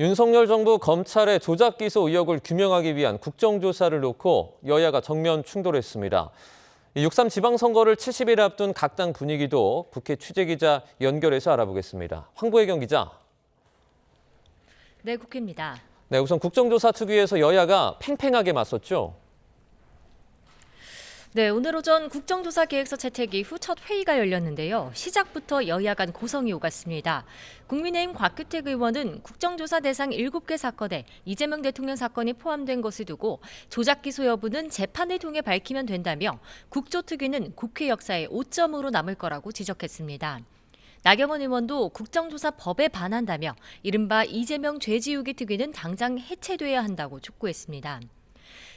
윤석열 정부 검찰의 조작 기소 의혹을 규명하기 위한 국정조사를 놓고 여야가 정면 충돌했습니다. 6.3 지방선거를 70일 앞둔 각 당 분위기도 국회 취재기자 연결해서 알아보겠습니다. 황보혜경 기자. 네, 국회입니다. 네, 우선 국정조사 특위에서 여야가 팽팽하게 맞섰죠. 네, 오늘 오전 국정조사 계획서 채택 이후 첫 회의가 열렸는데요. 시작부터 여야 간 고성이 오갔습니다. 국민의힘 곽규택 의원은 국정조사 대상 7개 사건에 이재명 대통령 사건이 포함된 것을 두고 조작 기소 여부는 재판을 통해 밝히면 된다며 국조특위는 국회 역사에 오점으로 남을 거라고 지적했습니다. 나경원 의원도 국정조사 법에 반한다며 이른바 이재명 죄지우기 특위는 당장 해체돼야 한다고 촉구했습니다.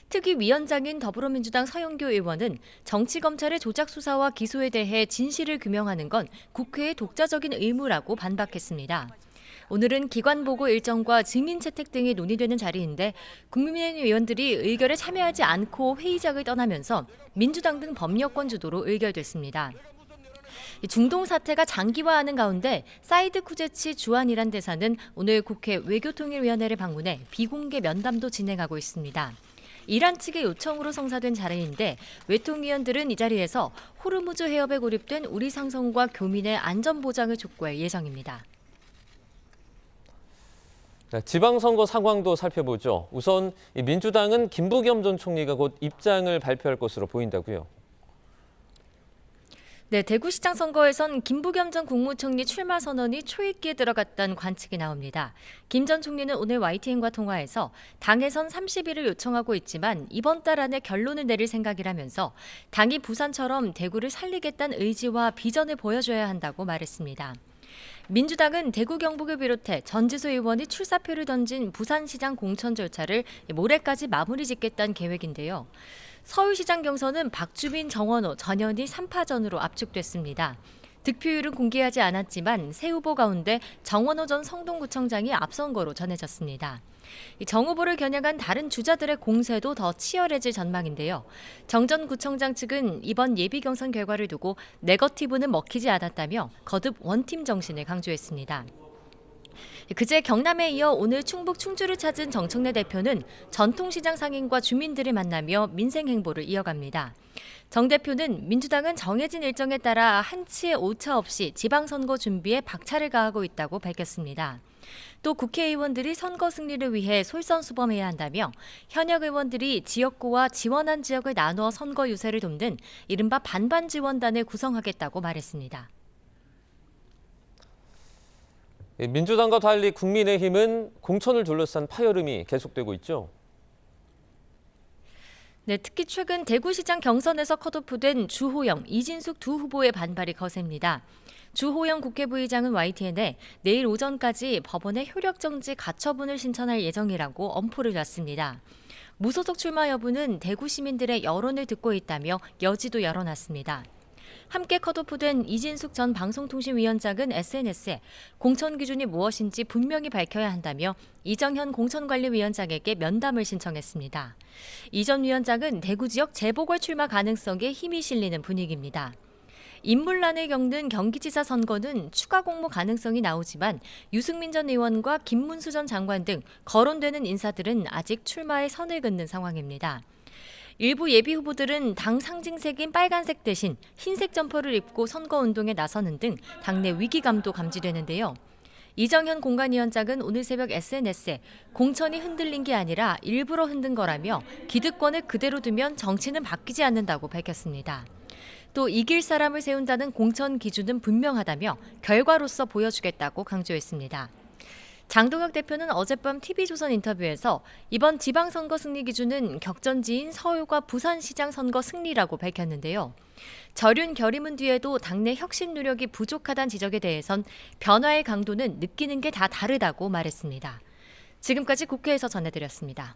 특위 위원장인 더불어민주당 서영교 의원은 정치검찰의 조작 수사와 기소에 대해 진실을 규명하는 건 국회의 독자적인 의무라고 반박했습니다. 오늘은 기관 보고 일정과 증인 채택 등이 논의되는 자리인데 국민의힘 의원들이 의결에 참여하지 않고 회의장을 떠나면서 민주당 등 범여권 주도로 의결됐습니다. 중동 사태가 장기화하는 가운데 사이드 쿠제치 주한이란 대사는 오늘 국회 외교통일위원회를 방문해 비공개 면담도 진행하고 있습니다. 이란 측의 요청으로 성사된 자리인데 외통위원들은 이 자리에서 호르무즈 해협에 고립된 우리 상선과 교민의 안전 보장을 촉구할 예정입니다. 네, 지방선거 상황도 살펴보죠. 우선 민주당은 김부겸 전 총리가 곧 입장을 발표할 것으로 보인다고요. 네, 대구시장 선거에선 김부겸 전 국무총리 출마 선언이 초읽기에 들어갔다는 관측이 나옵니다. 김 전 총리는 오늘 YTN과 통화에서 당에선 30일을 요청하고 있지만 이번 달 안에 결론을 내릴 생각이라면서 당이 부산처럼 대구를 살리겠다는 의지와 비전을 보여줘야 한다고 말했습니다. 민주당은 대구 경북을 비롯해 전지수 의원이 출사표를 던진 부산시장 공천 절차를 모레까지 마무리 짓겠다는 계획인데요. 서울시장 경선은 박주민, 정원호, 전현희 3파전으로 압축됐습니다. 득표율은 공개하지 않았지만 세 후보 가운데 정원호 전 성동구청장이 앞선 거로 전해졌습니다. 정 후보를 겨냥한 다른 주자들의 공세도 더 치열해질 전망인데요. 정 전 구청장 측은 이번 예비 경선 결과를 두고 네거티브는 먹히지 않았다며 거듭 원팀 정신을 강조했습니다. 그제 경남에 이어 오늘 충북 충주를 찾은 정청래 대표는 전통시장 상인과 주민들을 만나며 민생 행보를 이어갑니다. 정 대표는 민주당은 정해진 일정에 따라 한치의 오차 없이 지방선거 준비에 박차를 가하고 있다고 밝혔습니다. 또 국회의원들이 선거 승리를 위해 솔선수범해야 한다며 현역 의원들이 지역구와 지원한 지역을 나누어 선거 유세를 돕는 이른바 반반 지원단을 구성하겠다고 말했습니다. 민주당과 달리 국민의힘은 공천을 둘러싼 파열음이 계속되고 있죠. 네, 특히 최근 대구시장 경선에서 컷오프된 주호영, 이진숙 두 후보의 반발이 거셉니다. 주호영 국회부의장은 YTN에 내일 오전까지 법원에 효력정지 가처분을 신청할 예정이라고 엄포를 놨습니다. 무소속 출마 여부는 대구 시민들의 여론을 듣고 있다며 여지도 열어놨습니다. 함께 컷오프된 이진숙 전 방송통신위원장은 SNS에 공천 기준이 무엇인지 분명히 밝혀야 한다며 이정현 공천관리위원장에게 면담을 신청했습니다. 이 전 위원장은 대구 지역 재보궐 출마 가능성에 힘이 실리는 분위기입니다. 인물난을 겪는 경기지사 선거는 추가 공모 가능성이 나오지만 유승민 전 의원과 김문수 전 장관 등 거론되는 인사들은 아직 출마에 선을 긋는 상황입니다. 일부 예비 후보들은 당 상징색인 빨간색 대신 흰색 점퍼를 입고 선거운동에 나서는 등 당내 위기감도 감지되는데요. 이정현 공관위원장은 오늘 새벽 SNS에 공천이 흔들린 게 아니라 일부러 흔든 거라며 기득권을 그대로 두면 정치는 바뀌지 않는다고 밝혔습니다. 또 이길 사람을 세운다는 공천 기준은 분명하다며 결과로서 보여주겠다고 강조했습니다. 장동혁 대표는 어젯밤 TV조선 인터뷰에서 이번 지방선거 승리 기준은 격전지인 서울과 부산시장 선거 승리라고 밝혔는데요. 절윤 결의문 뒤에도 당내 혁신 노력이 부족하다는 지적에 대해선 변화의 강도는 느끼는 게 다 다르다고 말했습니다. 지금까지 국회에서 전해드렸습니다.